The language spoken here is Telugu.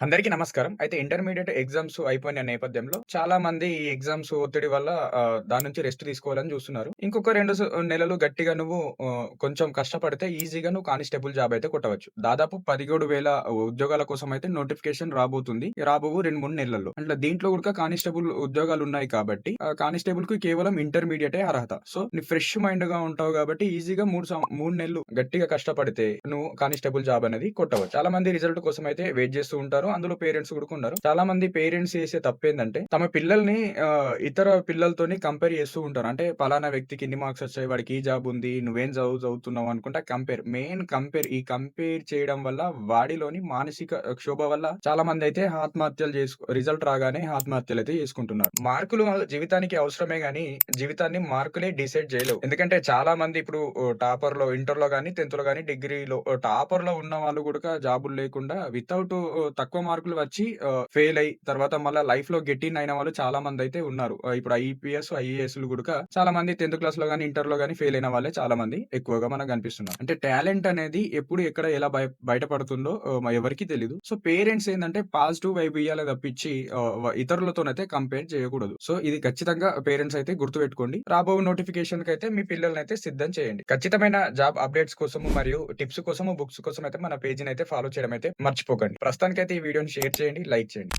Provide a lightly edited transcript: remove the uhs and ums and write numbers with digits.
అందరికీ నమస్కారం. అయితే ఇంటర్మీడియేట్ ఎగ్జామ్స్ అయిపోయిన నేపథ్యంలో చాలా మంది ఈ ఎగ్జామ్స్ ఒత్తిడి వల్ల దాని నుంచి రెస్ట్ తీసుకోవాలని చూస్తున్నారు. ఇంకొక 2 నెలలు గట్టిగా నువ్వు కొంచెం కష్టపడితే ఈజీగా నువ్వు కానిస్టేబుల్ జాబ్ అయితే కొట్టవచ్చు. దాదాపు 17,000 ఉద్యోగాల కోసం అయితే నోటిఫికేషన్ రాబోతుంది. రాబోవు 2, 3 నెలల్లో. అంటే దీంట్లో కూడా కానిస్టేబుల్ ఉద్యోగాలున్నాయి కాబట్టి కానిస్టేబుల్‌కి కేవలం ఇంటర్మీడియేటే అర్హత. సో, నీ ఫ్రెష్ మైండ్‌గా ఉంటావు కాబట్టి ఈజీగా 3 నెలలు గట్టిగా కష్టపడితే నువ్వు కానిస్టేబుల్ జాబ్ అనేది కొట్టవచ్చు. చాలా మంది రిజల్ట్ కోసం అయితే వెయిట్ చేస్తూ ఉంటారు. అందులో పేరెంట్స్ కూడా ఉన్నారు. చాలా మంది పేరెంట్స్ చేసే తప్పేందంటే తమ పిల్లల్ని ఇతర పిల్లలతోని కంపేర్ చేస్తూ ఉంటారు. అంటే పలానా వ్యక్తికి ఇన్ని మార్క్స్ వచ్చాయి. వాడికి ఈ జాబ్ ఉంది. నువ్వేం చదువుతున్నావు అనుకుంటా ఈ కంపేర్ చేయడం వల్ల వాడిలోని మానసిక క్షోభ వల్ల చాలా మంది అయితే ఆత్మహత్యలు రిజల్ట్ రాగానే ఆత్మహత్యలైతే చేసుకుంటున్నారు. మార్కులు జీవితానికి అవసరమే గాని జీవితాన్ని మార్కులే డిసైడ్ చేయలేవు. ఎందుకంటే చాలా మంది ఇప్పుడు టాపర్‌లో ఇంటర్‌లో గాని, 10థ్‌లో గాని, డిగ్రీలో టాపర్‌లో ఉన్న వాళ్ళు కూడా జాబులు లేకుండా వితౌట్ తక్కువ మార్కులు వచ్చి ఫెయిల్ అయ్యి తర్వాత మళ్ళా లైఫ్‌లో గెట్ ఇన్ అయిన వాళ్ళు చాలా మందైతే ఉన్నారు. ఇప్పుడు ఐపీఎస్, ఐఏఎస్‌లు గుడక చాలా మంది 10థ్ క్లాస్‌లో గాని, ఇంటర్‌లో గాని ఫెయిల్ అయిన వాళ్ళే చాలా మంది ఎక్కువగా మనకు కనిపిస్తున్నారు. అంటే టాలెంట్ అనేది ఎప్పుడు, ఎక్కడ, ఎలా బయటపడుతుందో ఎవరికీ తెలీదు. సో, పేరెంట్స్ ఏందంటే పాజిటివ్ వైబ్ ఇయ్యాలే తప్పించి ఇతరులతోనైతే కంపేర్ చేయకూడదు. సో, ఇది ఖచ్చితంగా పేరెంట్స్ అయితే గుర్తుపెట్టుకోండి. రాబోవు నోటిఫికేషన్‌కైతే మీ పిల్లలనైతే సిద్ధం చేయండి. ఖచ్చితమైన జాబ్ అప్డేట్స్ కోసము మరియు టిప్స్ కోసము, బుక్స్ కోసం అయితే మన పేజ్‌ని అయితే ఫాలో చేయడం అయితే మర్చిపోకండి. ప్రస్తుతానికైతే ఈ వీడియోని షేర్ చేయండి, లైక్ చేయండి.